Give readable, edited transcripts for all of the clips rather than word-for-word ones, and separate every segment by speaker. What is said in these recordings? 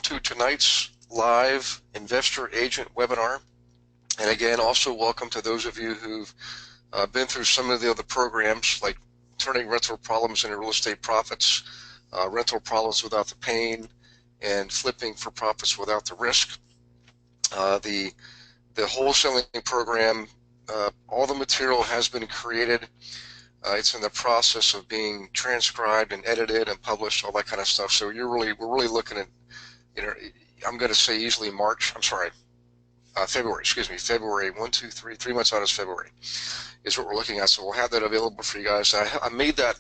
Speaker 1: to tonight's live investor agent webinar. And again, also welcome to those of you who've been through some of the other programs like turning rental problems into real estate profits, rental problems without the pain, and flipping for profits without the risk. The wholesaling program, all the material has been created. It's in the process of being transcribed and edited and published, all that kind of stuff. So we're really looking at, I'm going to say easily February, February, 1, 2, 3, 3 months out is February, is what we're looking at. So we'll have that available for you guys. I made that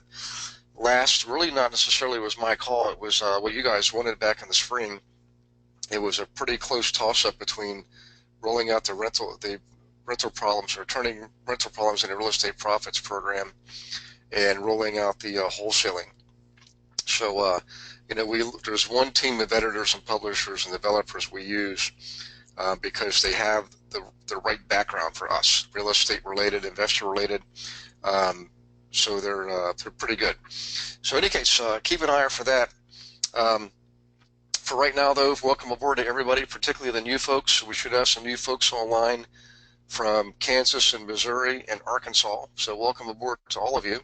Speaker 1: last, really not necessarily was my call. It was what you guys wanted back in the spring. It was a pretty close toss-up between rolling out the rental problems, or turning rental problems into real estate profits program, and rolling out the wholesaling. So, there's one team of editors and publishers and developers we use because they have the right background for us, real estate related, investor related. So they're pretty good. So in any case, keep an eye out for that. For right now, though, welcome aboard to everybody, particularly the new folks. We should have some new folks online from Kansas and Missouri and Arkansas. So welcome aboard to all of you.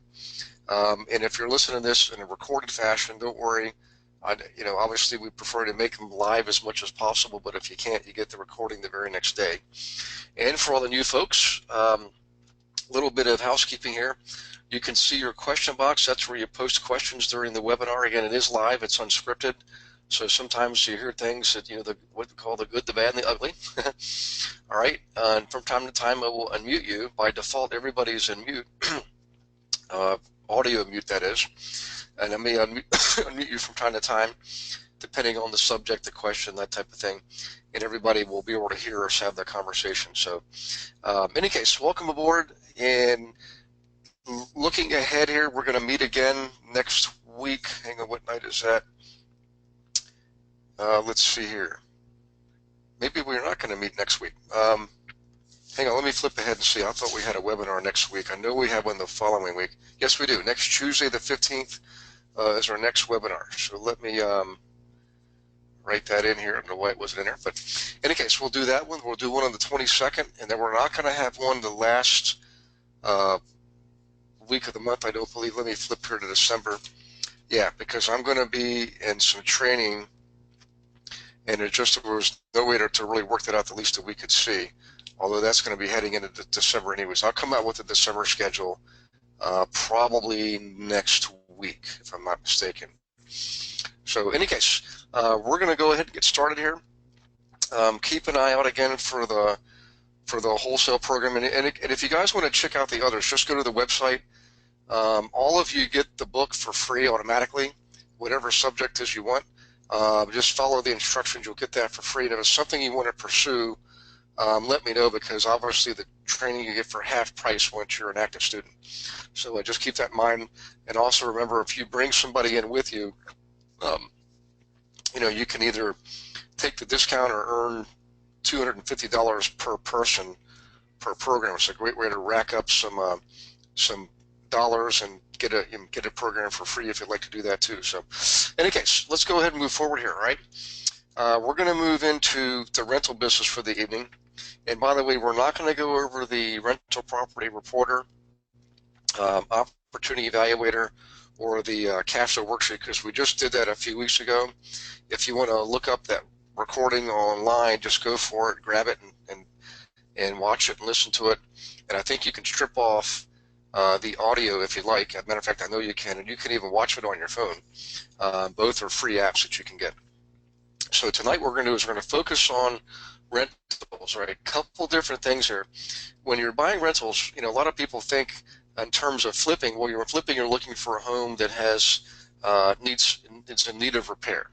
Speaker 1: And if you're listening to this in a recorded fashion, don't worry. Obviously we prefer to make them live as much as possible, but if you can't, you get the recording the very next day. And for all the new folks, a little bit of housekeeping here. You can see your question box. That's where you post questions during the webinar. Again, it is live. It's unscripted. So sometimes you hear things that, what we call the good, the bad, and the ugly. All right. And from time to time, I will unmute you. By default, everybody's in mute. Audio mute, that is. And I may unmute you from time to time, depending on the subject, the question, that type of thing. And everybody will be able to hear us have that conversation. So in any case, welcome aboard. And looking ahead here, we're going to meet again next week. Hang on, what night is that? Let's see here. Maybe we're not going to meet next week. Hang on, let me flip ahead and see. I thought we had a webinar next week. I know we have one the following week. Yes, we do. Next Tuesday, the 15th, is our next webinar. So let me write that in here. I don't know why it wasn't in there. But in any case, we'll do that one. We'll do one on the 22nd, and then we're not going to have one the last week of the month, I don't believe. Let me flip here to December. Yeah, because I'm going to be in some training, and there was no way to really work that out the least that we could see, although that's going to be heading into December anyways. I'll come out with the December schedule probably next week, if I'm not mistaken. So in any case, we're going to go ahead and get started here. Keep an eye out again for the wholesale program, and if you guys want to check out the others, just go to the website. All of you get the book for free automatically, whatever subject is you want. Just follow the instructions, you'll get that for free. And if it's something you want to pursue, let me know, because obviously the training you get for half price once you're an active student. So just keep that in mind. And also remember, if you bring somebody in with you, you can either take the discount or earn $250 per person per program. It's a great way to rack up some dollars and get a program for free if you'd like to do that too. So in any case, let's go ahead and move forward here, right? We're going to move into the rental business for the evening. And by the way, we're not going to go over the rental property reporter, opportunity evaluator, or the cash flow worksheet, because we just did that a few weeks ago. If you want to look up that recording online, just go for it, grab it, and watch it and listen to it. And I think you can strip off the audio if you like. As a matter of fact, I know you can, and you can even watch it on your phone. Both are free apps that you can get. So tonight what we're going to do is we're going to focus on rentals, right? A couple different things here. When you're buying rentals, a lot of people think in terms of flipping. Well, you're flipping, you're looking for a home that has it's in need of repair.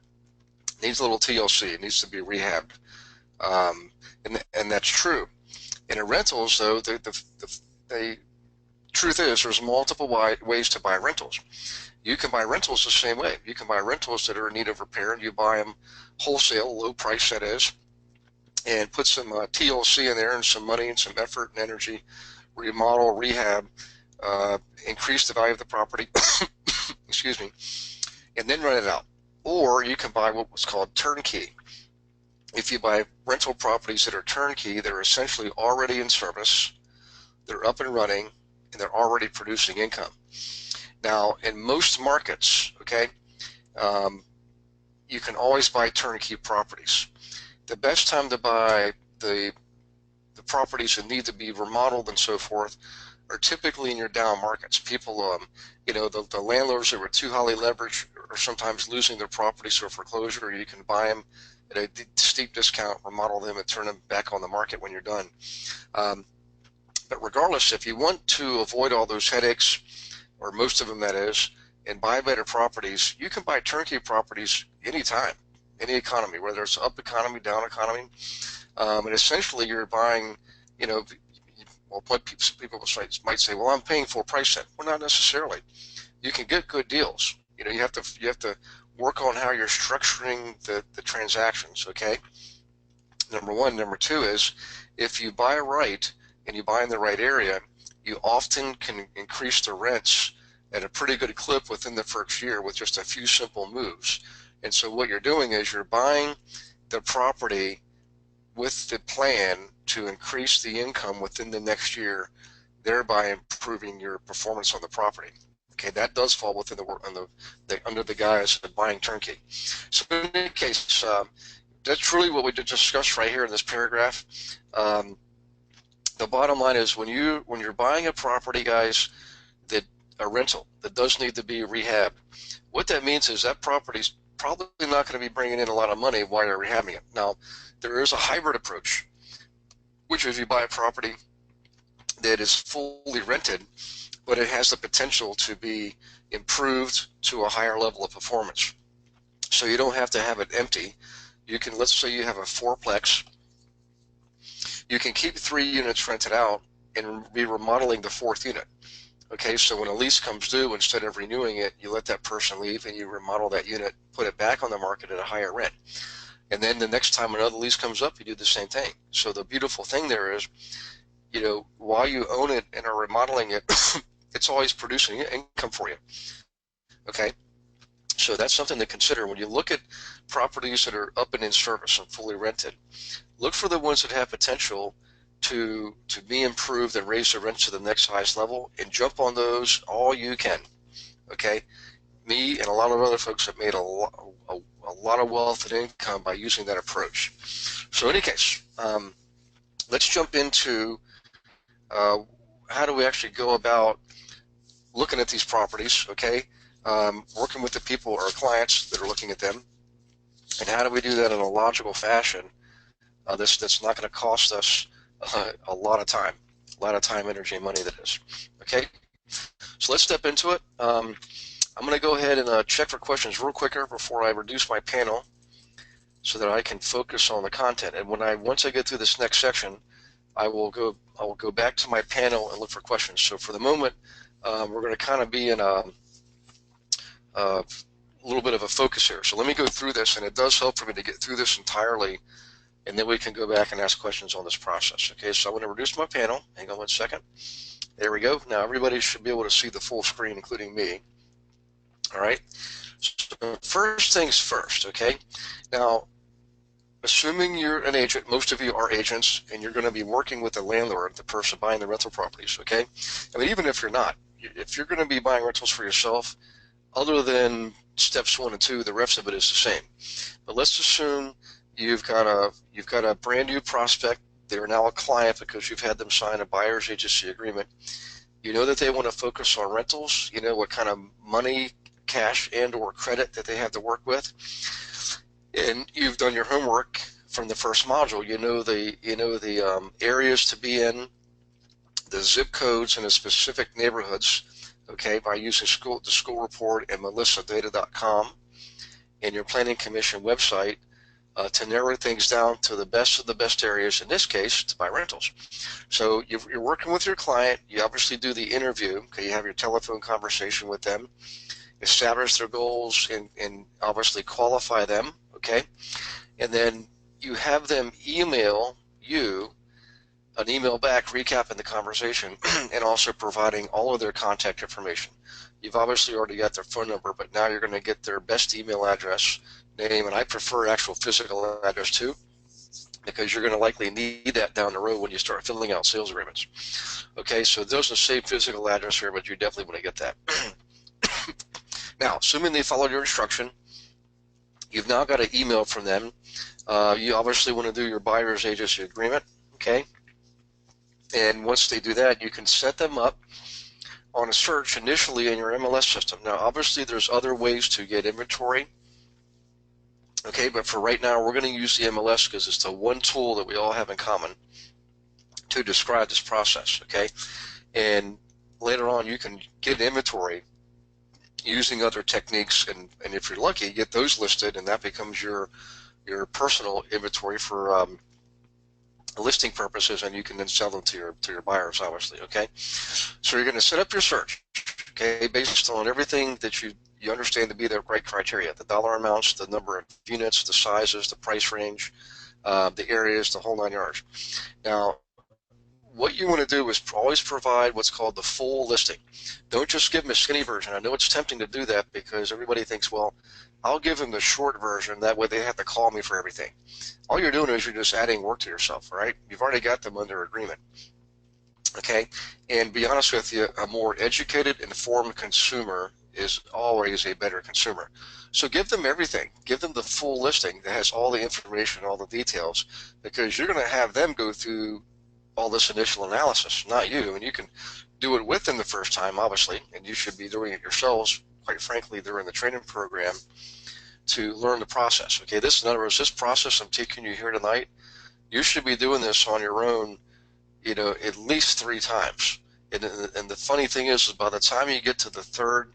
Speaker 1: It needs a little TLC. It needs to be rehabbed, and that's true. And in rentals, though, the truth is there's multiple ways to buy rentals. You can buy rentals the same way. You can buy rentals that are in need of repair, and you buy them wholesale, low price that is, and put some TLC in there and some money and some effort and energy, remodel, rehab, increase the value of the property, excuse me, and then rent it out. or you can buy what was called turnkey. If you buy rental properties that are turnkey, they're essentially already in service, they're up and running, and they're already producing income. Now, in most markets, okay, you can always buy turnkey properties. The best time to buy the properties that need to be remodeled and so forth are typically in your down markets. People, the landlords that were too highly leveraged are sometimes losing their properties for foreclosure. You can buy them at a steep discount, remodel them, and turn them back on the market when you're done. But regardless, if you want to avoid all those headaches, or most of them that is, and buy better properties, you can buy turnkey properties anytime, any economy, whether it's up economy, down economy. And essentially you're buying, well, people might say, well, I'm paying full price then. Well, not necessarily. You can get good deals. You have to work on how you're structuring the transactions, okay? Number one. Number two is, if you buy right and you buy in the right area, you often can increase the rents at a pretty good clip within the first year with just a few simple moves. And so what you're doing is you're buying the property with the plan to increase the income within the next year, thereby improving your performance on the property. Okay, that does fall within under the guise of buying turnkey. So in any case, that's really what we discussed right here in this paragraph. The bottom line is, when you're buying a property, guys, a rental that does need to be rehabbed, what that means is that property's probably not going to be bringing in a lot of money while you're rehabbing it. Now, there is a hybrid approach, which is you buy a property that is fully rented, but it has the potential to be improved to a higher level of performance. So you don't have to have it empty. You can, let's say you have a fourplex, you can keep 3 units rented out and be remodeling the 4th unit. Okay, so when a lease comes due, instead of renewing it, you let that person leave and you remodel that unit, put it back on the market at a higher rent. And then the next time another lease comes up, you do the same thing. So the beautiful thing there is, while you own it and are remodeling it, it's always producing income for you. Okay, so that's something to consider when you look at properties that are up and in service and fully rented. Look for the ones that have potential to be improved and raise the rents to the next highest level, and jump on those all you can. Okay, me and a lot of other folks have made a lot of wealth and income by using that approach. So in any case, let's jump into how do we actually go about looking at these properties, okay? Working with the people, our clients that are looking at them, and how do we do that in a logical fashion that's not going to cost us a lot of time, energy, and money, that is. Okay, so let's step into it. I'm going to go ahead and check for questions real quicker before I reduce my panel so that I can focus on the content. And once I get through this next section, I will go back to my panel and look for questions. So for the moment, we're going to kind of be in a little bit of a focus here. So let me go through this, and it does help for me to get through this entirely, and then we can go back and ask questions on this process. Okay, so I'm going to reduce my panel. Hang on one second. There we go. Now everybody should be able to see the full screen, including me. All right. So first things first, okay? Now, assuming you're an agent, most of you are agents, and you're going to be working with the landlord, the person buying the rental properties, okay? I mean, even if you're not, if you're going to be buying rentals for yourself, other than steps 1 and 2, the rest of it is the same. But let's assume you've got a brand new prospect. They're now a client because you've had them sign a buyer's agency agreement. You know that they want to focus on rentals. You know what kind of money, cash, and or credit that they have to work with. And you've done your homework from the first module. You know the areas to be in, the zip codes in the specific neighborhoods, okay, by using the school report and melissadata.com and your planning commission website to narrow things down to the best of the best areas, in this case, to buy rentals. So you're working with your client. You obviously do the interview. Okay, you have your telephone conversation with them, establish their goals, and obviously qualify them, okay? And then you have them email you an email back recapping the conversation and also providing all of their contact information. You've obviously already got their phone number, but now you're going to get their best email address, name, and I prefer actual physical address too, because you're going to likely need that down the road when you start filling out sales agreements. Okay, so it doesn't say physical address here, but you definitely want to get that. Now, assuming they followed your instruction, you've now got an email from them. You obviously want to do your buyer's agency agreement, okay? And once they do that, you can set them up on a search initially in your MLS system. Now, obviously, there's other ways to get inventory, okay? But for right now, we're going to use the MLS because it's the one tool that we all have in common to describe this process, okay? And later on, you can get inventory using other techniques, and if you're lucky, get those listed, and that becomes your personal inventory for listing purposes, and you can then sell them to your buyers, obviously. Okay, so you're going to set up your search, okay, based on everything that you understand to be the right criteria: the dollar amounts, the number of units, the sizes, the price range, the areas, the whole 9 yards. Now, what you want to do is always provide what's called the full listing. Don't just give them a skinny version. I know it's tempting to do that because everybody thinks, well, I'll give them the short version, that way they have to call me for everything. All you're doing is you're just adding work to yourself, right? You've already got them under agreement, okay? And be honest with you, a more educated, informed consumer is always a better consumer. So give them everything. Give them the full listing that has all the information, all the details, because you're going to have them go through all this initial analysis, not you. And you can do it with them the first time, obviously, and you should be doing it yourselves, quite frankly, during the training program to learn the process. Okay, this, in other words, this process I'm teaching you here tonight, you should be doing this on your own, at least 3 times. And the funny thing is by the time you get to the third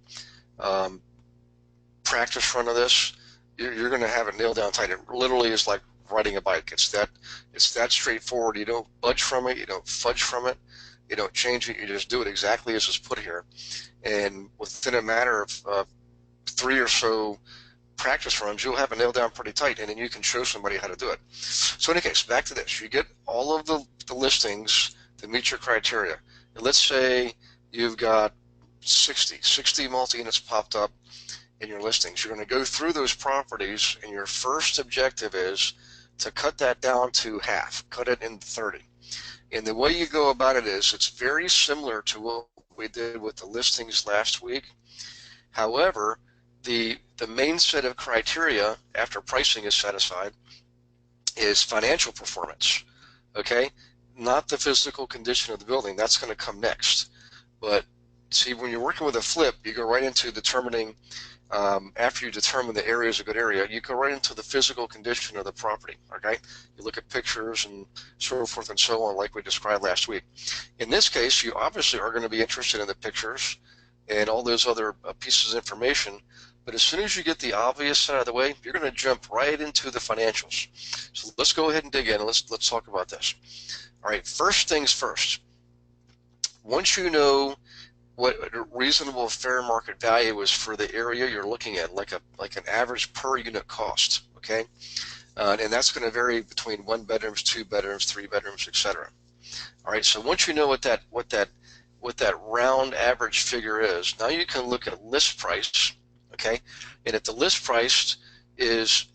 Speaker 1: practice run of this, you're going to have it nailed down tight. It literally is like riding a bike. It's that straightforward. You don't budge from it. You don't fudge from it. You don't change it. You just do it exactly as it's put here. And within a matter of 3 or so practice runs, you'll have it nailed down pretty tight, and then you can show somebody how to do it. So in any case, back to this. You get all of the listings that meet your criteria. And let's say you've got 60 multi-units popped up in your listings. You're going to go through those properties, and your first objective is to cut that down to half, cut it into 30. And the way you go about it is, it's very similar to what we did with the listings last week. However, the main set of criteria after pricing is satisfied is financial performance, okay? Not the physical condition of the building. That's going to come next. But see, when you're working with a flip, you go right into determining, after you determine the area is a good area, you go right into the physical condition of the property, okay? You look at pictures and so forth and so on, like we described last week. In this case, you obviously are going to be interested in the pictures and all those other pieces of information, but as soon as you get the obvious out of the way, you're going to jump right into the financials. So let's go ahead and dig in, and let's talk about this. All right, first things first. Once you know what a reasonable fair market value is for the area you're looking at, like an average per unit cost, okay? And that's going to vary between 1 bedrooms, 2 bedrooms, 3 bedrooms, etc. All right, so once you know what that round average figure is, now you can look at list price, okay? And if the list price is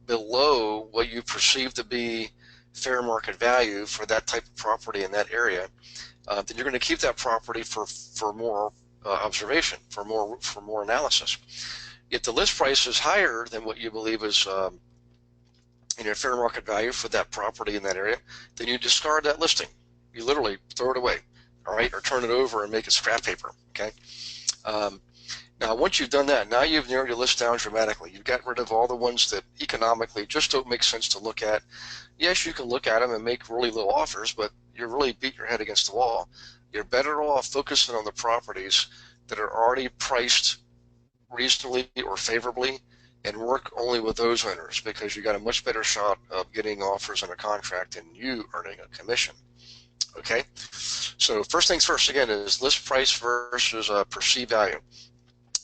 Speaker 1: below what you perceive to be fair market value for that type of property in that area, then you're going to keep that property for more observation, for more analysis. If the list price is higher than what you believe is fair market value for that property in that area, then you discard that listing. You literally throw it away, all right, or turn it over and make it scrap paper, okay? Now, once you've done that, now you've narrowed your list down dramatically. You've gotten rid of all the ones that economically just don't make sense to look at. Yes, you can look at them and make really low offers, but you're really beating your head against the wall. You're better off focusing on the properties that are already priced reasonably or favorably, and work only with those owners, because you got a much better shot of getting offers on a contract and you earning a commission. Okay, so first things first, again, is list price versus perceived value.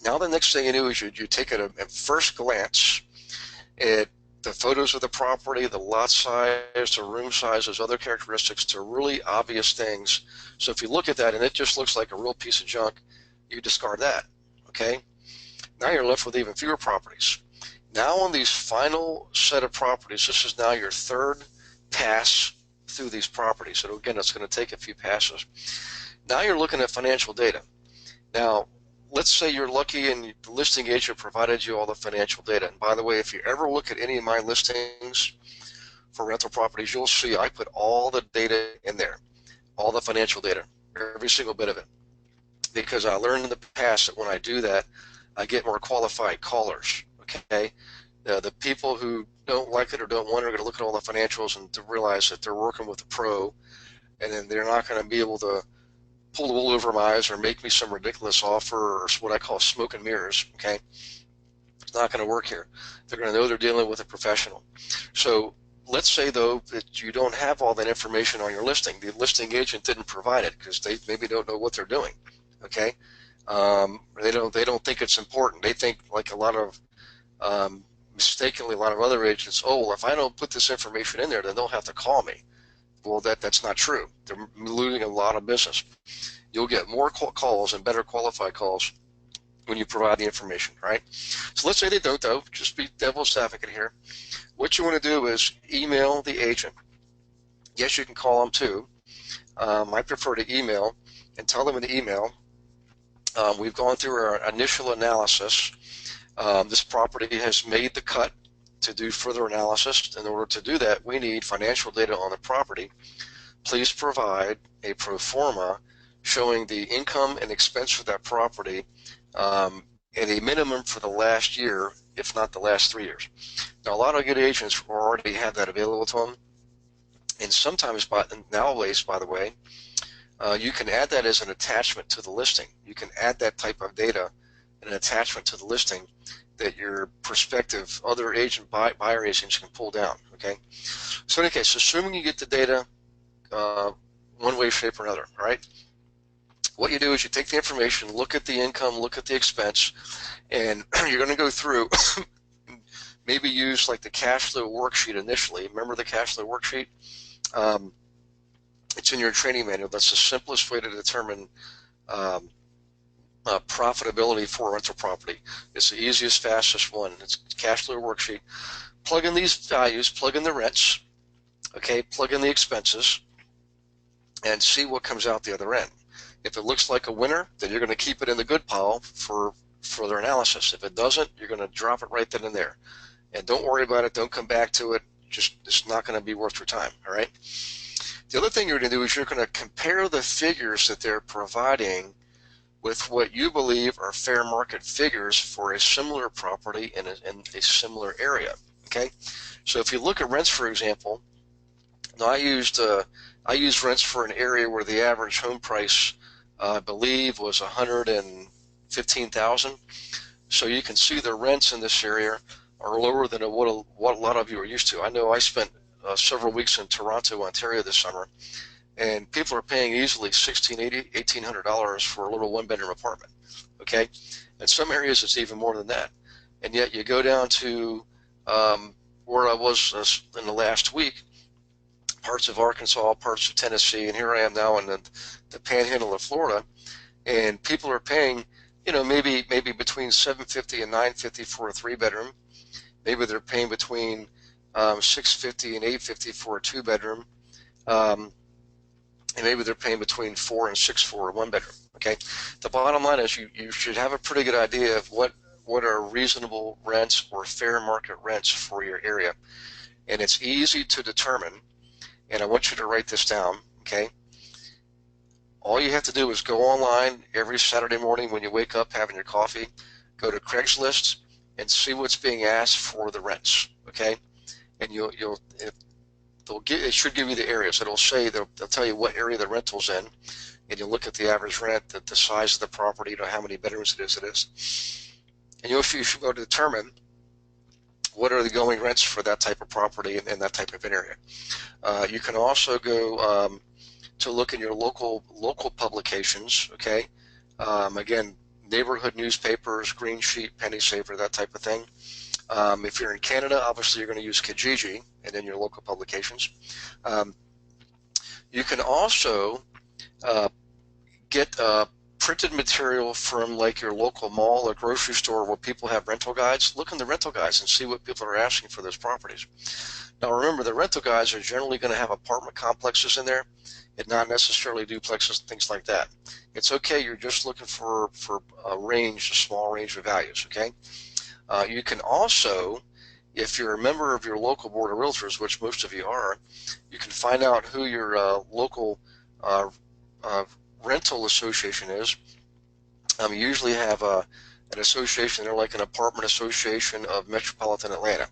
Speaker 1: Now the next thing you do is you take it at first glance at the photos of the property, the lot size, the room sizes, other characteristics, to really obvious things. So if you look at that and it just looks like a real piece of junk, you discard that. Okay, now you're left with even fewer properties. Now on these final set of properties, this is now your third pass through these properties. So again, it's going to take a few passes. Now you're looking at financial data. Now, let's say you're lucky and the listing agent provided you all the financial data. And by the way, if you ever look at any of my listings for rental properties, you'll see I put all the data in there, all the financial data, every single bit of it. Because I learned in the past that when I do that, I get more qualified callers, okay? The people who don't like it or don't want it are going to look at all the financials and to realize that they're working with a pro, and then they're not going to be able to pull the wool over my eyes or make me some ridiculous offer or what I call smoke and mirrors, okay? It's not going to work here. They're going to know they're dealing with a professional. So let's say, though, that you don't have all that information on your listing. The listing agent didn't provide it because they maybe don't know what they're doing, okay? They don't think it's important. They think, like a lot of mistakenly, a lot of other agents, oh, well, if I don't put this information in there, then they'll have to call me. Well, that's not true. They're losing a lot of business. You'll get more calls and better qualified calls when you provide the information, right? So let's say they don't, though. Just be devil's advocate here. What you want to do is email the agent. Yes, you can call them too. I prefer to email and tell them in the email, we've gone through our initial analysis. This property has made the cut to do further analysis. In order to do that, we need financial data on the property. Please provide a pro forma showing the income and expense for that property at a minimum for the last year, if not the last 3 years. Now, a lot of good agents already have that available to them. And sometimes, nowadays, by the way, you can add that as an attachment to the listing. You can add that type of data in an attachment to the listing that your prospective other buyer agents can pull down, okay? So in any case, assuming you get the data one way, shape, or another, all right? What you do is you take the information, look at the income, look at the expense, and you're going to go through, maybe use like the cash flow worksheet initially. Remember the cash flow worksheet? It's in your training manual. That's the simplest way to determine profitability for a rental property. It's the easiest, fastest one. It's cash flow worksheet. Plug in these values, plug in the rents, okay, plug in the expenses, and see what comes out the other end. If it looks like a winner, then you're going to keep it in the good pile for further analysis. If it doesn't, you're going to drop it right then and there. And don't worry about it. Don't come back to it. Just, it's not going to be worth your time, all right? The other thing you're going to do is you're going to compare the figures that they're providing with what you believe are fair market figures for a similar property in a similar area, okay? So if you look at rents, for example, now I used rents for an area where the average home price, I believe, was $115,000. So you can see the rents in this area are lower than what a lot of you are used to. I know I spent several weeks in Toronto, Ontario this summer, and people are paying easily $1,680, $1,800 for a little one-bedroom apartment, okay? In some areas, it's even more than that. And yet you go down to where I was in the last week, parts of Arkansas, parts of Tennessee, and here I am now in the panhandle of Florida, and people are paying, you know, maybe between $750 and $950 for a three-bedroom. Maybe they're paying between $650 and $850 for a two-bedroom. And maybe they're paying between $400 and $600 for a one-bedroom, okay? The bottom line is you should have a pretty good idea of what are reasonable rents or fair market rents for your area. And it's easy to determine, and I want you to write this down, okay? All you have to do is go online every Saturday morning when you wake up having your coffee, go to Craigslist and see what's being asked for the rents, okay? And it should give you the areas. It'll say, they'll tell you what area the rental's in, and you'll look at the average rent, the size of the property, you know, how many bedrooms it is. And you should go to determine what are the going rents for that type of property and that type of an area. You can also go to look in your local publications, okay? Again, neighborhood newspapers, Green Sheet, Penny Saver, that type of thing. If you're in Canada, obviously you're going to use Kijiji and then your local publications. You can also get printed material from like your local mall or grocery store where people have rental guides, look in the rental guides and see what people are asking for those properties. Now remember, the rental guides are generally going to have apartment complexes in there and not necessarily duplexes and things like that. It's okay, you're just looking for a range, a small range of values, okay? You can also, if you're a member of your local board of realtors, which most of you are, you can find out who your local rental association is. You usually have an association, they're like an apartment association of Metropolitan Atlanta,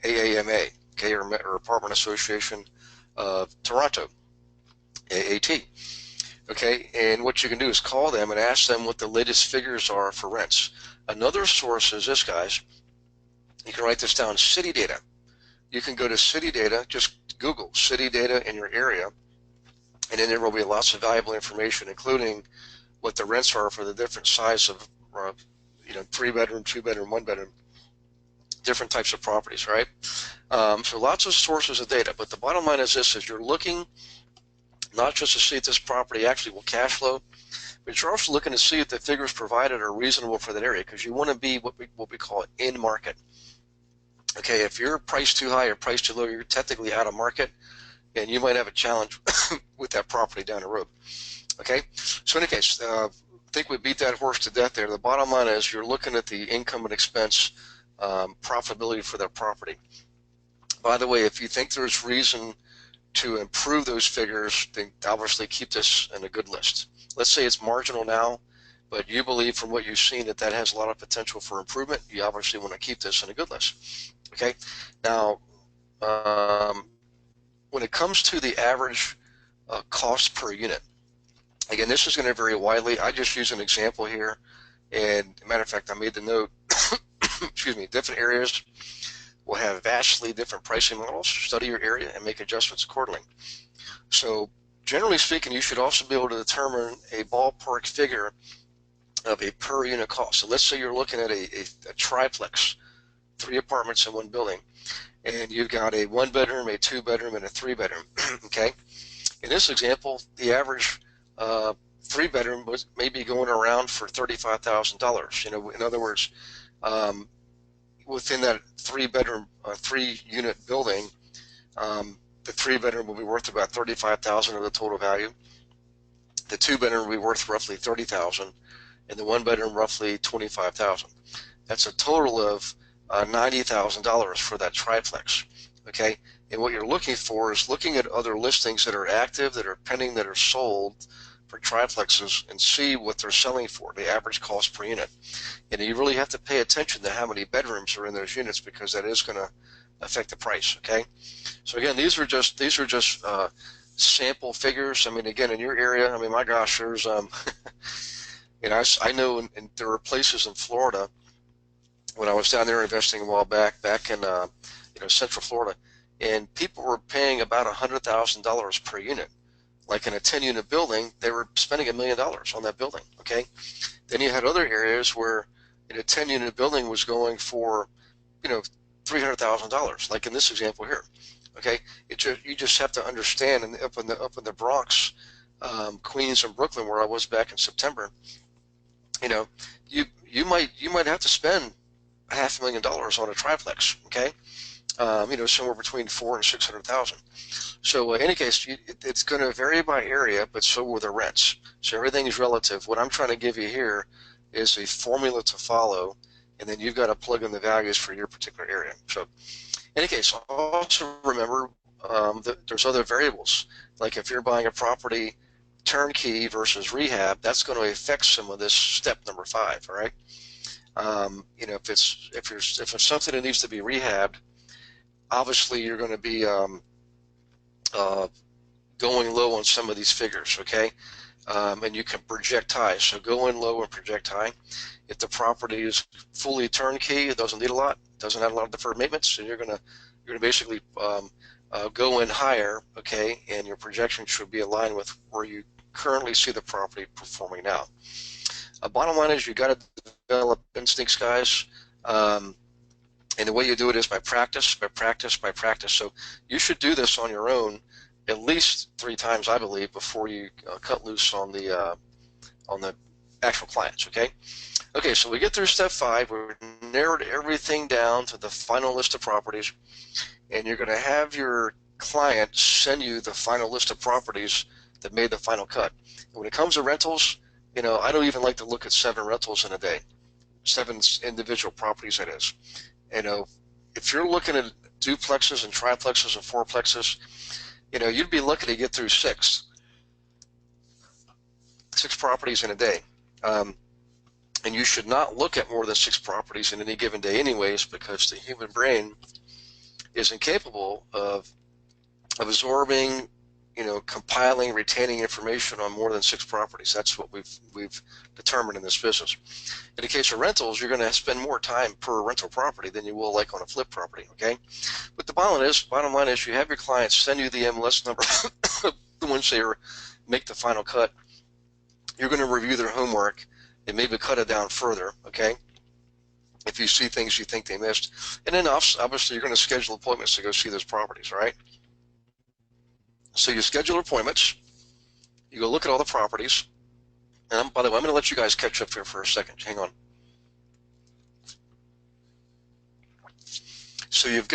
Speaker 1: AAMA, okay, or Apartment Association of Toronto, AAT. Okay, and what you can do is call them and ask them what the latest figures are for rents. Another source is this, guys. You can write this down, city data. You can go to city data, just Google city data in your area, and then there will be lots of valuable information, including what the rents are for the different size of, 3-bedroom, 2-bedroom, 1-bedroom, different types of properties, right? So lots of sources of data, but the bottom line is this, is you're looking not just to see if this property actually will cash flow, but you're also looking to see if the figures provided are reasonable for that area, because you want to be what we call in market. Okay, if you're priced too high or priced too low, you're technically out of market, and you might have a challenge with that property down the road. Okay, so in any case, I think we beat that horse to death there. The bottom line is you're looking at the income and expense profitability for that property. By the way, if you think there's reason to improve those figures, then obviously keep this in a good list. Let's say it's marginal now, but you believe from what you've seen that has a lot of potential for improvement. You obviously want to keep this in a good list. Okay, now when it comes to the average cost per unit, again, this is going to vary widely. I just use an example here, and as a matter of fact, I made the note, excuse me, different areas will have vastly different pricing models. Study your area and make adjustments accordingly. So generally speaking, you should also be able to determine a ballpark figure of a per unit cost. So let's say you're looking at a triplex, 3 apartments in one building, and you've got a 1-bedroom, a 2-bedroom, and a 3-bedroom. Okay, in this example, the average 3-bedroom was maybe going around for $35,000. In other words, within that 3-bedroom, 3-unit building, the 3-bedroom will be worth about $35,000 of the total value. The 2-bedroom will be worth roughly $30,000, and the 1-bedroom roughly $25,000. That's a total of $90,000 for that triplex. Okay, and what you're looking for is looking at other listings that are active, that are pending, that are sold for triplexes, and see what they're selling for, the average cost per unit. And you really have to pay attention to how many bedrooms are in those units, because that is going to affect the price. Okay, so again, these are just sample figures. I mean, again, in your area, I mean, my gosh, there's I know there are places in Florida when I was down there investing a while back in Central Florida, and people were paying about $100,000 per unit. Like in a 10-unit building, they were spending $1 million on that building. Okay, then you had other areas where in a 10-unit building was going for $300,000, like in this example here. Okay, you just have to understand, and up in the Bronx, Queens, and Brooklyn, where I was back in September, you might have to spend $500,000 on a triplex. Okay, somewhere between $400,000 and $600,000. So in any case, it's going to vary by area, but so will the rents. So everything is relative. What I'm trying to give you here is a formula to follow, and then you've got to plug in the values for your particular area. So in any case, also remember that there's other variables. Like if you're buying a property turnkey versus rehab, that's going to affect some of this step number 5. All right. If it's something that needs to be rehabbed, obviously you're going to be going low on some of these figures, okay? And you can project high, so go in low and project high. If the property is fully turnkey, it doesn't need a lot, doesn't have a lot of deferred maintenance, and you're gonna basically go in higher, okay? And your projection should be aligned with where you currently see the property performing now. Bottom line is you got to develop instincts, guys. And the way you do it is by practice, by practice, by practice. So you should do this on your own at least 3 times, I believe, before you cut loose on the actual clients, okay? Okay, so we get through step 5. We've narrowed everything down to the final list of properties, and you're going to have your client send you the final list of properties that made the final cut. And when it comes to rentals, I don't even like to look at 7 rentals in a day, 7 individual properties, that is. If you're looking at duplexes and triplexes and fourplexes, you'd be lucky to get through 6 properties in a day. And you should not look at more than 6 properties in any given day anyways, because the human brain is incapable of absorbing, compiling, retaining information on more than 6 properties. That's what we've determined in this business. In the case of rentals, you're going to spend more time per rental property than you will like on a flip property, okay? But the bottom line is you have your clients send you the MLS number once they make the final cut. You're going to review their homework and maybe cut it down further, okay, if you see things you think they missed. And then obviously you're going to schedule appointments to go see those properties, right? So you schedule appointments, you go look at all the properties, and by the way, I'm going to let you guys catch up here for a second. Hang on. So you've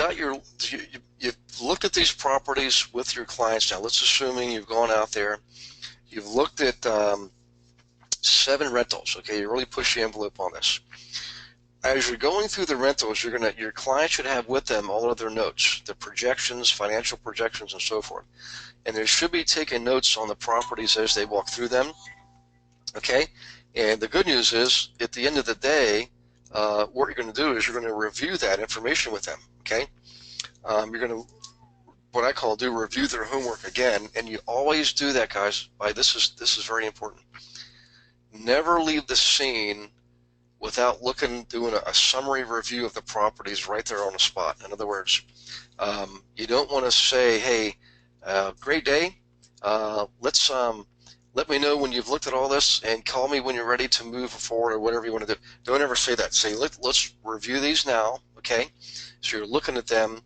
Speaker 1: looked at these properties with your clients. Now let's assuming you've gone out there, you've looked at 7 rentals, okay? You really push the envelope on this. As you're going through the rentals, your client should have with them all of their notes, the projections, financial projections, and so forth. And they should be taking notes on the properties as they walk through them, okay? And the good news is, at the end of the day, what you're going to do is you're going to review that information with them, okay? You're going to, what I call, review their homework again, and you always do that, guys. This is very important. Never leave the scene without doing a summary review of the properties right there on the spot. In other words, you don't want to say, hey, great day, let me know when you've looked at all this and call me when you're ready to move forward, or whatever you want to do. Don't ever say that. Say, let's review these now, okay? So you're looking at them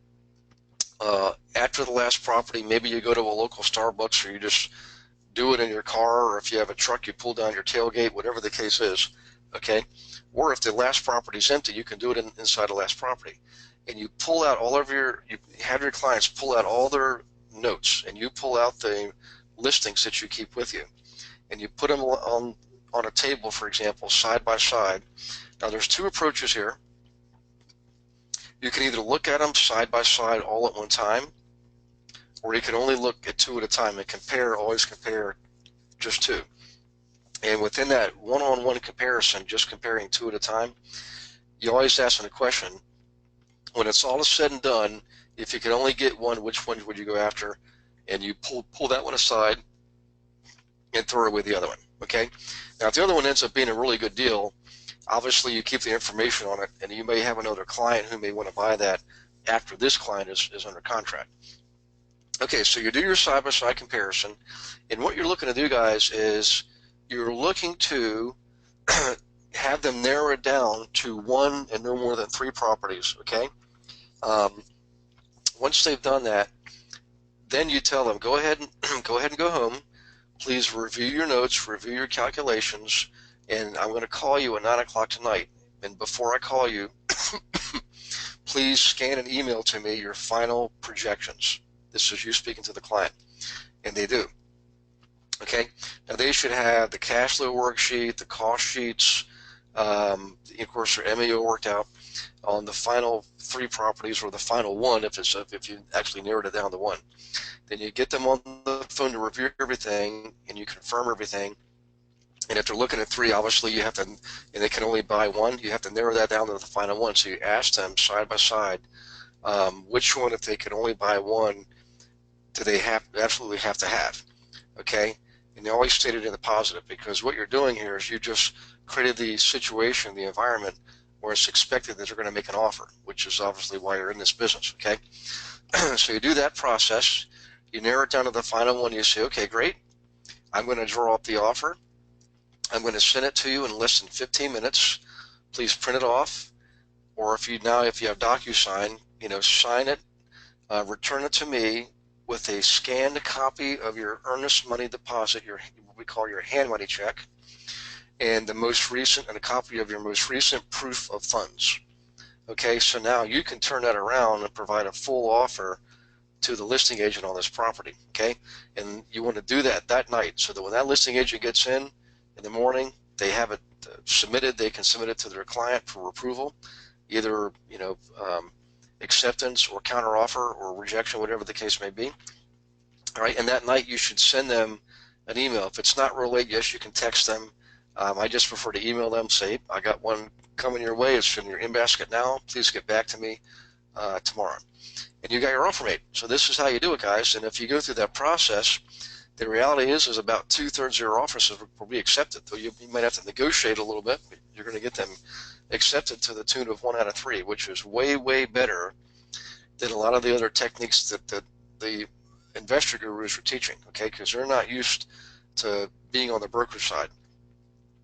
Speaker 1: after the last property. Maybe you go to a local Starbucks, or you just do it in your car, or if you have a truck, you pull down your tailgate, whatever the case is, okay? Or if the last property is empty, you can do it inside the last property. And you pull out you have your clients pull out all their notes, and you pull out the listings that you keep with you, and you put them on a table, for example, side by side. Now there's 2 approaches here. You can either look at them side by side all at one time, or you can only look at 2 at a time and always compare just 2. And within that one-on-one comparison, just comparing 2 at a time, you always ask them the question, when it's all said and done, if you could only get one, which one would you go after? And you pull that one aside and throw away the other one, okay? Now, if the other one ends up being a really good deal, obviously you keep the information on it, and you may have another client who may want to buy that after this client is under contract. Okay, so you do your side-by-side comparison, and what you're looking to do, guys, is you're looking to have them narrow it down to 1 and no more than 3 properties, okay? Once they've done that, then you tell them, go ahead and go home. Please review your notes, review your calculations, and I'm going to call you at 9 o'clock tonight. And before I call you, please scan and email to me your final projections. This is you speaking to the client, and they do. Okay, now they should have the cash flow worksheet, the cost sheets, of course their MEO worked out on the final 3 properties, or the final 1 if you actually narrowed it down to 1. Then you get them on the phone to review everything, and you confirm everything. And if they're looking at 3, obviously you have to, and they can only buy 1, you have to narrow that down to the final 1. So you ask them side by side, which one, if they can only buy 1, do they absolutely have to have, okay? And they always state it in the positive, because what you're doing here is you just created the situation, the environment, where it's expected that they're going to make an offer, which is obviously why you're in this business, okay? So you do that process, you narrow it down to the final 1, you say, okay, great, I'm going to draw up the offer, I'm going to send it to you in less than 15 minutes, please print it off, or if you have DocuSign, sign it, return it to me with a scanned copy of your earnest money deposit, what we call your hand money check, and a copy of your most recent proof of funds. Okay, so now you can turn that around and provide a full offer to the listing agent on this property. Okay, and you want to do that night, so that when that listing agent gets in the morning, they have it submitted. They can submit it to their client for approval, either acceptance or counteroffer or rejection, whatever the case may be. All right, and that night you should send them an email. If it's not real late, yes, you can text them. I just prefer to email them, say, I got one coming your way. It's in your in-basket now. Please get back to me tomorrow. And you got your offer made. So this is how you do it, guys. And if you go through that process, the reality is about 2/3 of your offers will be accepted. Though you might have to negotiate a little bit, but you're going to get them accepted to the tune of 1 out of 3, which is way, way better than a lot of the other techniques that the investor gurus are teaching, okay, because they're not used to being on the brokerage side.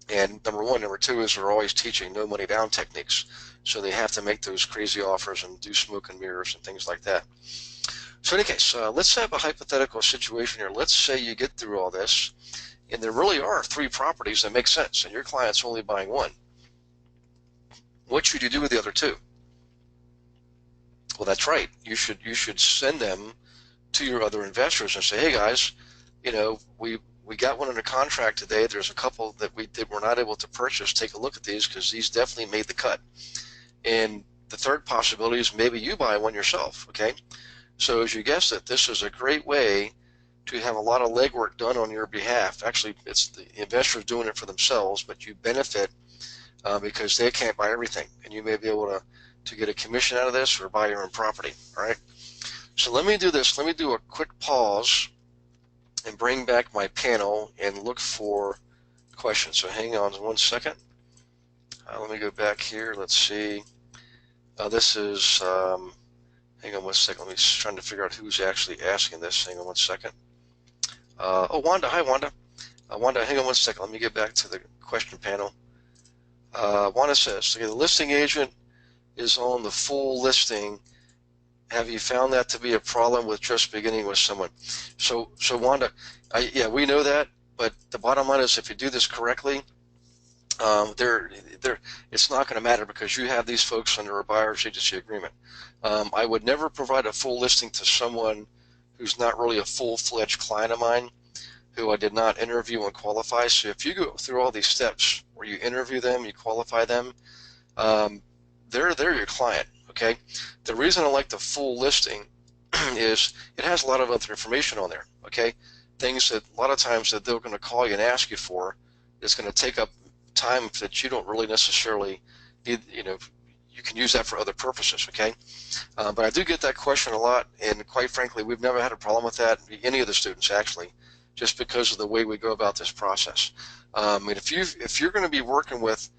Speaker 1: And number one. Number two is they're always teaching no money down techniques. So they have to make those crazy offers and do smoke and mirrors and things like that. So in any case, let's have a hypothetical situation here. Let's say you get through all this, and there really are 3 properties that make sense, and your client's only buying 1. What should you do with the other 2? Well, that's right. You should send them to your other investors and say, hey guys, we got one under contract today. There's a couple that we're not able to purchase. Take a look at these because these definitely made the cut. And the third possibility is maybe you buy one yourself, okay? So as you guessed it, this is a great way to have a lot of legwork done on your behalf. Actually, it's the investors doing it for themselves, but you benefit because they can't buy everything. And you may be able to get a commission out of this or buy your own property, all right? So let me do this. Let me do a quick pause and bring back my panel and look for questions. So hang on 1 second. Let me go back here. Let's see. This is, hang on 1 second. Let me trying to figure out who's actually asking this. Hang on 1 second. Oh, Wanda. Hi, Wanda. Wanda, hang on 1 second. Let me get back to the question panel. Wanda says, okay, the listing agent is on the full listing. Have you found that to be a problem with just beginning with someone? So Wanda, yeah, we know that, but the bottom line is if you do this correctly, it's not going to matter because you have these folks under a buyer's agency agreement. I would never provide a full listing to someone who's not really a full-fledged client of mine, who I did not interview and qualify. So if you go through all these steps where you interview them, you qualify them, they're your client. Okay, the reason I like the full listing is it has a lot of other information on there. Okay, things that a lot of times that they're going to call you and ask you for, it's going to take up time that you don't really necessarily need. You can use that for other purposes. Okay, but I do get that question a lot, and quite frankly, we've never had a problem with that. Any of the students actually, just because of the way we go about this process. And if you're going to be working with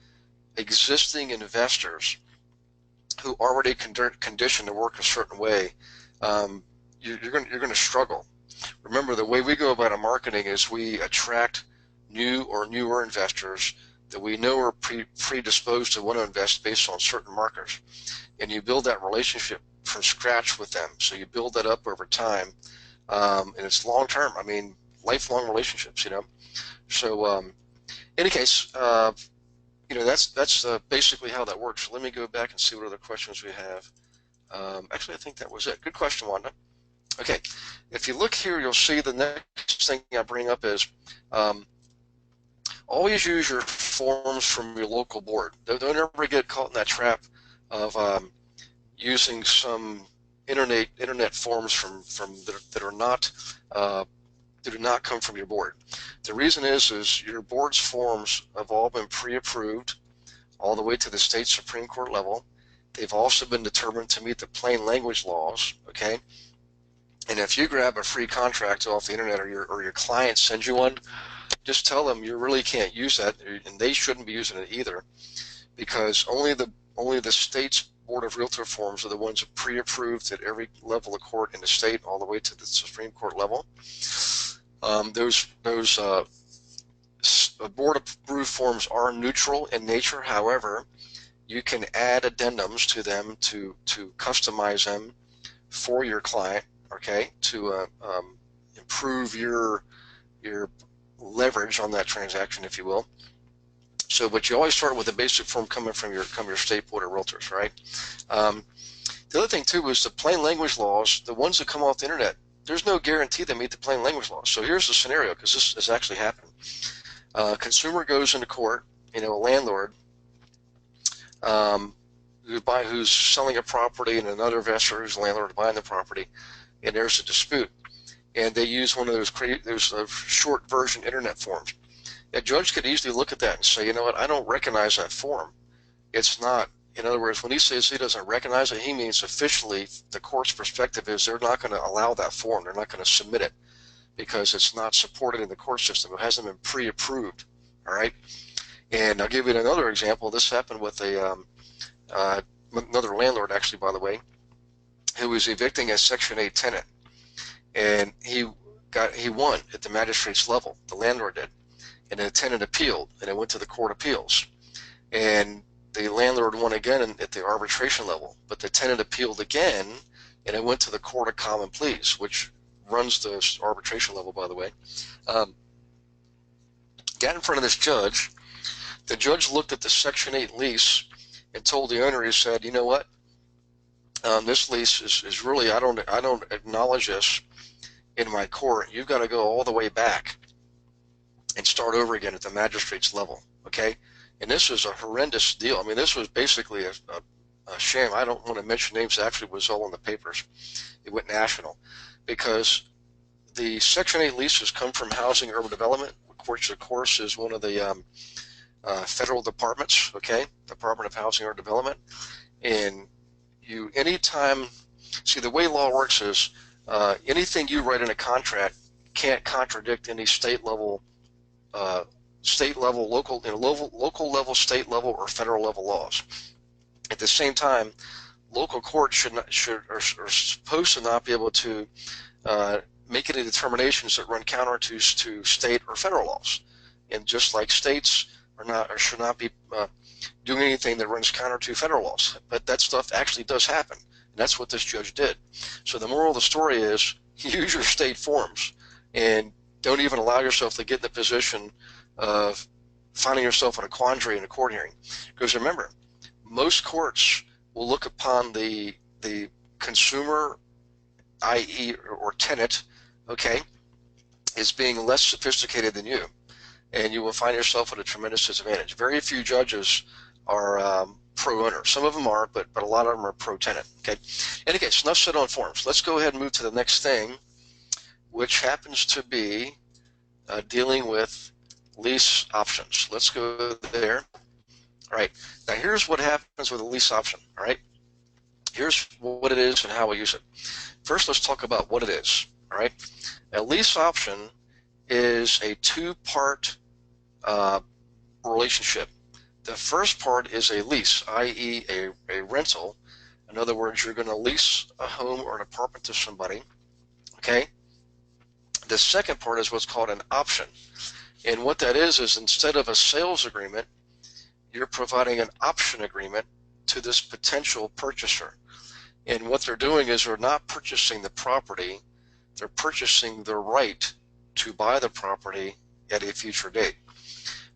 Speaker 1: existing investors who already conditioned to work a certain way, you're going to struggle. Remember, the way we go about our marketing is we attract new or newer investors that we know are predisposed to want to invest based on certain markers, and you build that relationship from scratch with them. So you build that up over time, and it's long term. I mean, lifelong relationships. So in any case. That's basically how that works. So let me go back and see what other questions we have. Actually, I think that was it. Good question, Wanda. Okay, if you look here, you'll see the next thing I bring up is always use your forms from your local board. Don't ever get caught in that trap of using some internet forms from that are not that do not come from your board. The reason is your board's forms have all been pre-approved all the way to the state Supreme Court level. They've also been determined to meet the plain language laws, okay? And if you grab a free contract off the internet or your client sends you one, just tell them you really can't use that, and they shouldn't be using it either, because only the state's Board of Realtor forms are the ones pre-approved at every level of court in the state all the way to the Supreme Court level. Those board approved forms are neutral in nature. However, you can add addendums to them to customize them for your client, okay, to improve your leverage on that transaction, if you will. So, but you always start with a basic form coming from your state board of realtors, right? The other thing too is the plain language laws, the ones that come off the internet. There's no guarantee they meet the plain language laws. So here's the scenario, because this has actually happened. Consumer goes into court, a landlord who's selling a property, and another investor who's a landlord buying the property, and there's a dispute, and they use one of those short version internet forms. A judge could easily look at that and say, you know what, I don't recognize that form. It's not. In other words, when he says he doesn't recognize it, he means officially the court's perspective is they're not going to allow that form. They're not going to submit it because it's not supported in the court system. It hasn't been pre-approved. All right. And I'll give you another example. This happened with another landlord, actually, by the way, who was evicting a Section 8 tenant, and he won at the magistrate's level. The landlord did, and the tenant appealed, and it went to the Court of Appeals, and the landlord won again at the arbitration level, but the tenant appealed again, and it went to the Court of Common Pleas, which runs the arbitration level, by the way. Got in front of this judge. The judge looked at the Section 8 lease and told the owner, he said, you know what, this lease is really, I don't acknowledge this in my court. You've got to go all the way back and start over again at the magistrate's level, okay? And this is a horrendous deal. I mean, this was basically a shame. I don't want to mention names. It actually was all in the papers. It went national because the Section 8 leases come from Housing and Urban Development, which of course is one of the federal departments, okay? Department of Housing and Urban Development. And anytime, see, the way law works is anything you write in a contract can't contradict any state level, local level, state level, or federal level laws. At the same time, local courts are supposed to not be able to make any determinations that run counter to state or federal laws. And just like states are not or should not be doing anything that runs counter to federal laws. But that stuff actually does happen. And that's what this judge did. So the moral of the story is use your state forms and don't even allow yourself to get in the position of finding yourself in a quandary in a court hearing. Because remember, most courts will look upon the consumer, i.e. or tenant, okay, as being less sophisticated than you. And you will find yourself at a tremendous disadvantage. Very few judges are pro-owner. Some of them are, but a lot of them are pro-tenant. Okay. And again, so enough said on forms. Let's go ahead and move to the next thing, which happens to be dealing with lease options. Let's go there. All right. Now here's what happens with a lease option. All right. Here's what it is and how we use it. First, let's talk about what it is. All right. A lease option is a two-part relationship. The first part is a lease, i.e. a rental. In other words, you're going to lease a home or an apartment to somebody, okay? The second part is what's called an option. And what that is instead of a sales agreement, you're providing an option agreement to this potential purchaser. And what they're doing is they're not purchasing the property, they're purchasing the right to buy the property at a future date.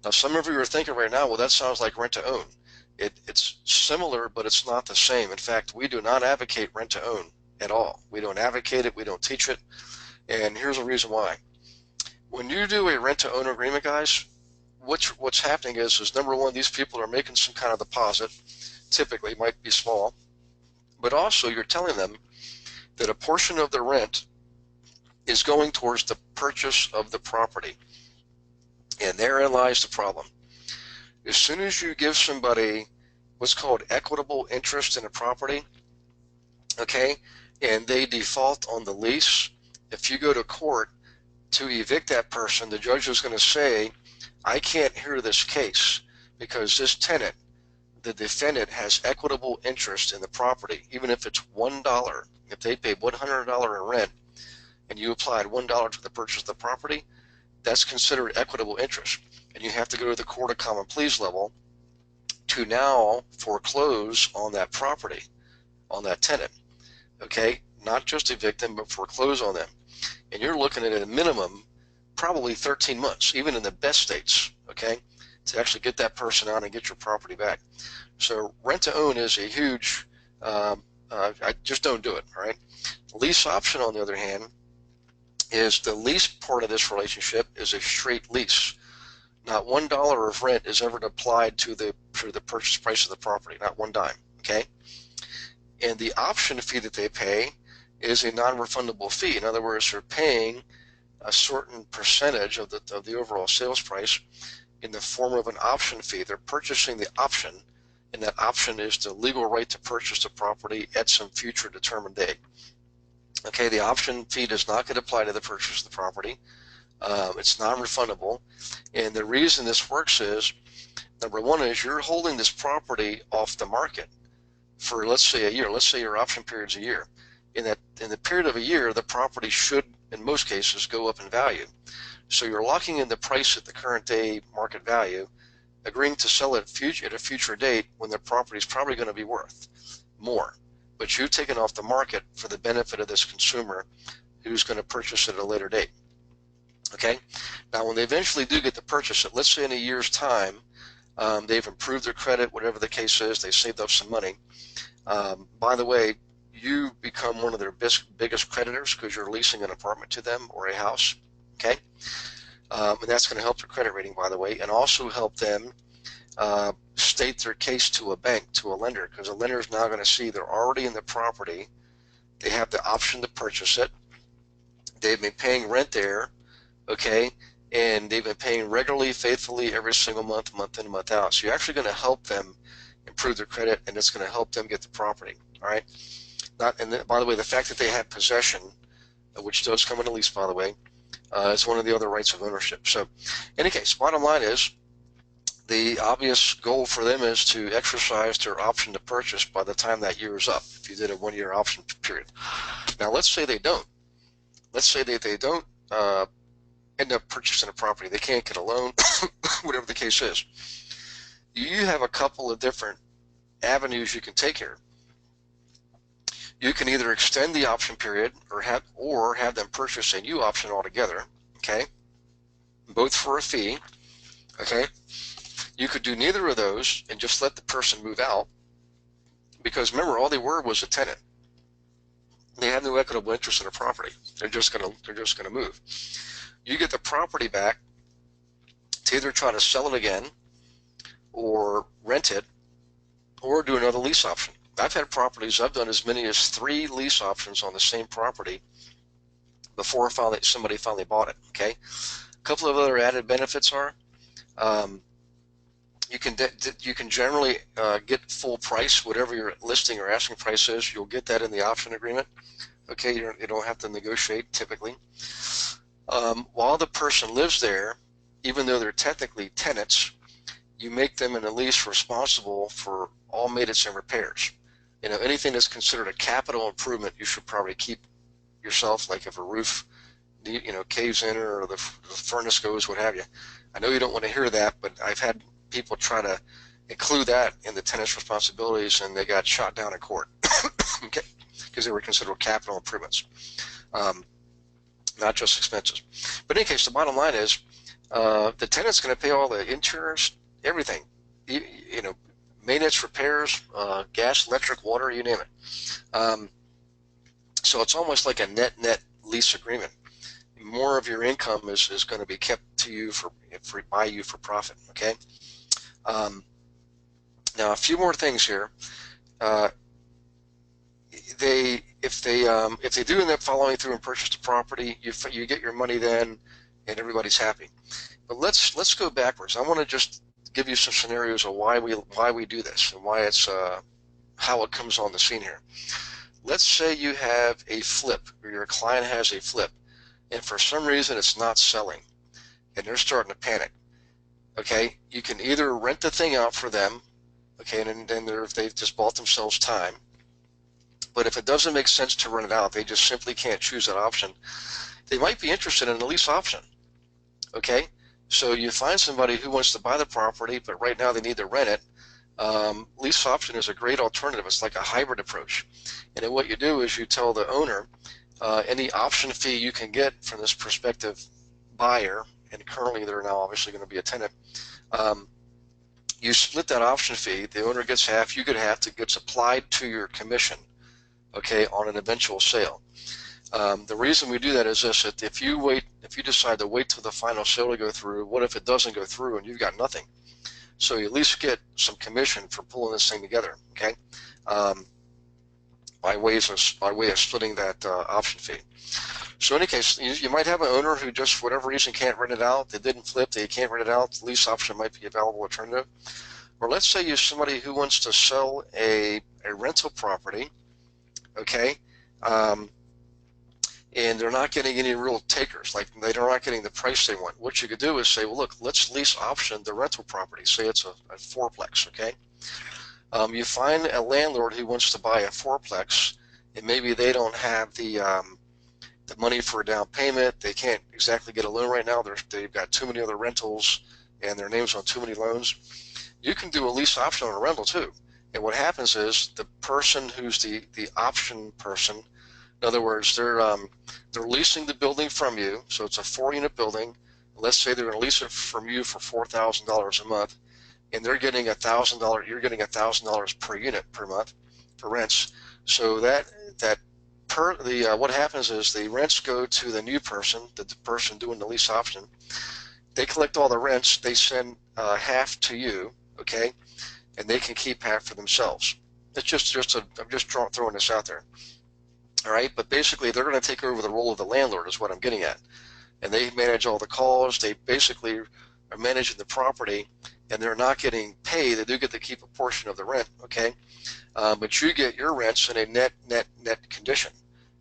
Speaker 1: Now, some of you are thinking right now, well, that sounds like rent to own. It's similar, but it's not the same. In fact, we do not advocate rent to own at all. We don't advocate it. We don't teach it. And here's the reason why. When you do a rent to own agreement, guys, what's happening is number one, these people are making some kind of deposit. Typically, it might be small. But also, you're telling them that a portion of the rent is going towards the purchase of the property. And therein lies the problem. As soon as you give somebody what's called equitable interest in a property, okay, and they default on the lease, if you go to court to evict that person, the judge is going to say, I can't hear this case because this tenant, the defendant, has equitable interest in the property, even if it's $1. If they paid $100 in rent and you applied $1 to the purchase of the property, that's considered equitable interest. And you have to go to the Court of Common Pleas level to now foreclose on that property, on that tenant, okay? Not just evict them, but foreclose on them. And you're looking at a minimum, probably 13 months, even in the best states, okay, to actually get that person out and get your property back. So rent to own is a huge, I just don't do it, all right? Lease option, on the other hand, is the lease part of this relationship is a straight lease. Not $1 of rent is ever applied to the purchase price of the property, not one dime, okay? And the option fee that they pay is a non-refundable fee. In other words, they're paying a certain percentage of the overall sales price in the form of an option fee. They're purchasing the option, and that option is the legal right to purchase the property at some future determined date. Okay, the option fee does not get applied to the purchase of the property. It's non-refundable, and the reason this works is, number one, is you're holding this property off the market for, let's say, a year. Let's say your option period's a year. In the period of a year, the property should, in most cases, go up in value. So you're locking in the price at the current day market value, agreeing to sell it at a future date when the property is probably going to be worth more. But you've taken off the market for the benefit of this consumer who's going to purchase it at a later date. Okay? Now, when they eventually do get to purchase it, let's say in a year's time, they've improved their credit, whatever the case is, they saved up some money. By the way, you become one of their biggest creditors because you're leasing an apartment to them or a house. Okay? And that's going to help their credit rating, by the way, and also help them state their case to a bank, to a lender, because a lender is now going to see they're already in the property. They have the option to purchase it. They've been paying rent there, okay, and they've been paying regularly, faithfully, every single month, month in, month out. So you're actually going to help them improve their credit, and it's going to help them get the property, all right? By the way, the fact that they have possession, which does come in a lease, by the way, is one of the other rights of ownership. So in any case, bottom line is, the obvious goal for them is to exercise their option to purchase by the time that year is up, if you did a one-year option period. Now, let's say they don't. Let's say that they don't end up purchasing a property. They can't get a loan, whatever the case is. You have a couple of different avenues you can take here. You can either extend the option period or have them purchase a new option altogether, okay? Both for a fee, okay? You could do neither of those and just let the person move out, because remember, all they were was a tenant. They have no equitable interest in the property. They're just gonna move. You get the property back to either try to sell it again, or rent it, or do another lease option. I've had properties, I've done as many as 3 lease options on the same property before somebody finally bought it. Okay. A couple of other added benefits are, you can generally get full price, whatever your listing or asking price is. You'll get that in the option agreement. Okay, you don't have to negotiate typically. While the person lives there, even though they're technically tenants, you make them in a lease responsible for all maintenance and repairs. You know, anything that's considered a capital improvement, you should probably keep yourself. Like if a roof, caves in, or the furnace goes, what have you. I know you don't want to hear that, but I've had people try to include that in the tenant's responsibilities, and they got shot down in court, okay, because they were considered capital improvements, not just expenses. But in any case, the bottom line is, the tenant's going to pay all the insurance, everything, maintenance, repairs, gas, electric, water, you name it. So it's almost like a net lease agreement. More of your income is going to be kept to you by you for profit. Okay. Now a few more things here. If they do end up following through and purchase the property, you get your money then, and everybody's happy. But let's go backwards. I want to just give you some scenarios of why we do this and why it's how it comes on the scene here. Let's say you have a flip, or your client has a flip, and for some reason it's not selling, and they're starting to panic. Okay, you can either rent the thing out for them, okay, and then they've just bought themselves time. But if it doesn't make sense to rent it out, they just simply can't choose that option. They might be interested in a lease option. Okay, so you find somebody who wants to buy the property, but right now they need to rent it. Lease option is a great alternative. It's like a hybrid approach. And then what you do is you tell the owner any option fee you can get from this prospective buyer, and currently they're now obviously going to be a tenant, You split that option fee. The owner gets half, you get half. That gets applied to your commission, okay, on an eventual sale. The reason we do that is this: that if you decide to wait till the final sale to go through, what if it doesn't go through and you've got nothing? So you at least get some commission for pulling this thing together, okay? By way of splitting that option fee. So in any case, you might have an owner who just for whatever reason can't rent it out. They didn't flip. They can't rent it out. The lease option might be a valuable alternative. Or let's say you're somebody who wants to sell a rental property, okay, and they're not getting any real takers. Like they're not getting the price they want. What you could do is say, well, look, let's lease option the rental property. Say it's a fourplex, okay? You find a landlord who wants to buy a fourplex, and maybe they don't have the money for a down payment. They can't exactly get a loan right now. They've got too many other rentals, and their name's on too many loans. You can do a lease option on a rental too. And what happens is the person who's the option person, in other words, they're leasing the building from you. So it's a 4-unit building. Let's say they're going to lease it from you for $4,000 a month. And they're getting $1,000. You're getting $1,000 per unit per month for rents. So what happens is the rents go to the new person, the person doing the lease option. They collect all the rents. They send half to you, okay, and they can keep half for themselves. It's I'm just throwing this out there. All right, but basically they're going to take over the role of the landlord, is what I'm getting at, and they manage all the calls. They basically are managing the property. And they're not getting paid. They do get to keep a portion of the rent, okay? But you get your rents in a net condition.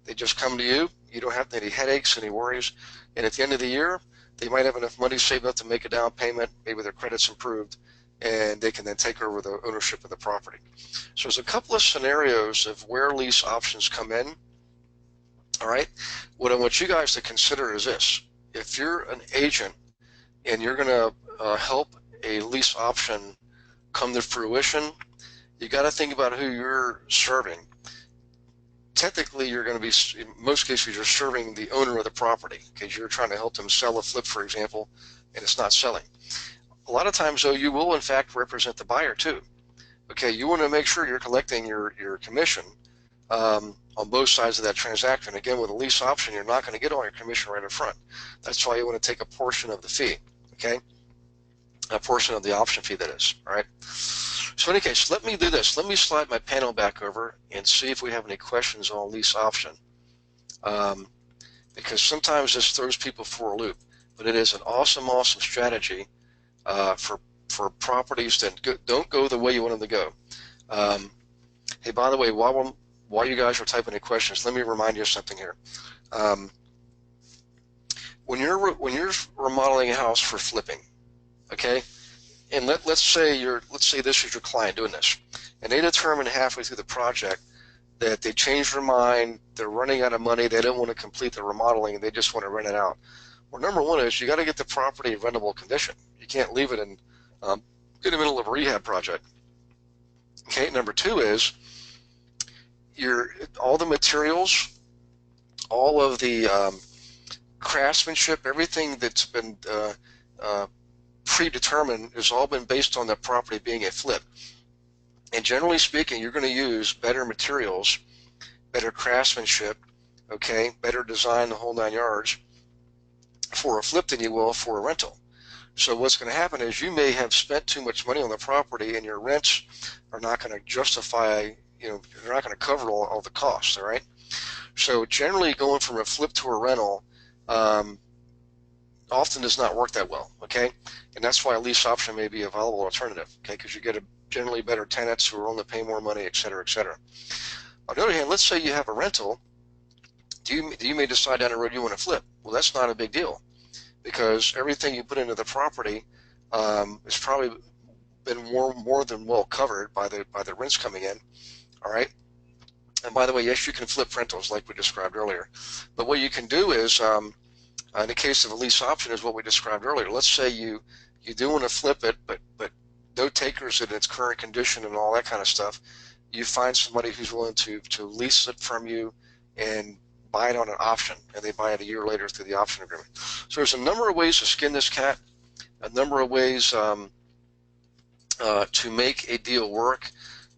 Speaker 1: They just come to you. You don't have any headaches, any worries. And at the end of the year, they might have enough money saved up to make a down payment. Maybe their credit's improved, and they can then take over the ownership of the property. So there's a couple of scenarios of where lease options come in, all right? What I want you guys to consider is this. If you're an agent and you're going to help a lease option come to fruition, you got to think about who you're serving. Technically, you're going to be, in most cases, you're serving the owner of the property because you're trying to help them sell a flip, for example, and it's not selling. A lot of times, though, you will, in fact, represent the buyer, too. Okay, you want to make sure you're collecting your commission on both sides of that transaction. Again, with a lease option, you're not going to get all your commission right up front. That's why you want to take a portion of the fee, okay? A portion of the option fee, that is, all right? So in any case, let me do this. Let me slide my panel back over and see if we have any questions on lease option. Because sometimes this throws people for a loop, but it is an awesome strategy for properties that don't go the way you want them to go. Hey, by the way, while you guys are typing in questions, let me remind you of something here. When you're remodeling a house for flipping, okay, and let's say this is your client doing this, and they determine halfway through the project that they changed their mind, they're running out of money, they don't want to complete the remodeling, and they just want to rent it out. Well, number one is you got to get the property in rentable condition. You can't leave it in the middle of a rehab project. Okay, number two is all the materials, all of the craftsmanship, everything that's been predetermined has all been based on the property being a flip. And generally speaking, you're going to use better materials, better craftsmanship, okay, better design, the whole 9 yards, for a flip than you will for a rental. So what's going to happen is you may have spent too much money on the property and your rents are not going to justify, they're not going to cover all the costs, all right? So generally going from a flip to a rental often does not work that well, okay? And that's why a lease option may be a valuable alternative, okay? Because you get generally better tenants who are willing to pay more money, et cetera, et cetera. On the other hand, let's say you have a rental. You may decide down the road you want to flip. Well, that's not a big deal because everything you put into the property has probably been more than well covered by the rents coming in, all right? And by the way, yes, you can flip rentals like we described earlier. But what you can do is, in the case of a lease option, is what we described earlier. Let's say you do want to flip it, but no takers in its current condition and all that kind of stuff. You find somebody who's willing to lease it from you and buy it on an option, and they buy it a year later through the option agreement. So there's a number of ways to skin this cat, a number of ways to make a deal work.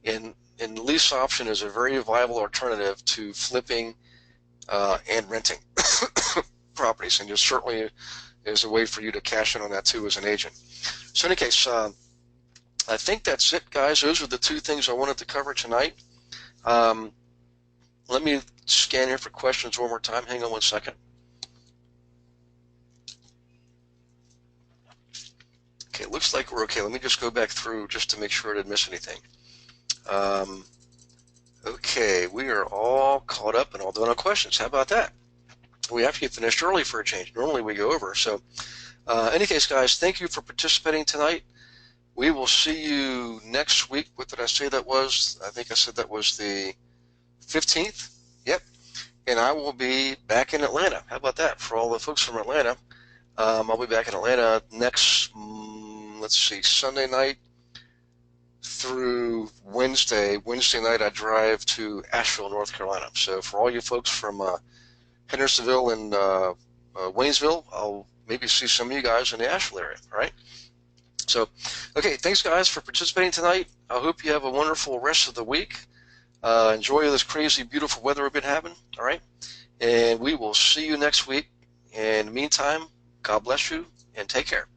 Speaker 1: And lease option is a very viable alternative to flipping and renting properties, and there certainly is a way for you to cash in on that too as an agent. So in any case, I think that's it, guys. Those are the two things I wanted to cover tonight. Let me scan here for questions one more time. Hang on one second. Okay, it looks like we're okay. Let me just go back through just to make sure I didn't miss anything. Okay, we are all caught up and all done on questions. How about that? We actually finished early for a change. Normally we go over. So in any case, guys, thank you for participating tonight. We will see you next week. What did I say that was? I think I said that was the 15th. Yep. And I will be back in Atlanta. How about that? For all the folks from Atlanta, I'll be back in Atlanta next, let's see, Sunday night through Wednesday. Wednesday night I drive to Asheville, North Carolina. So for all you folks from Hendersonville and Waynesville, I'll maybe see some of you guys in the Asheville area, all right? So, okay, thanks guys for participating tonight. I hope you have a wonderful rest of the week. Enjoy this crazy, beautiful weather we've been having, all right? And we will see you next week. In the meantime, God bless you and take care.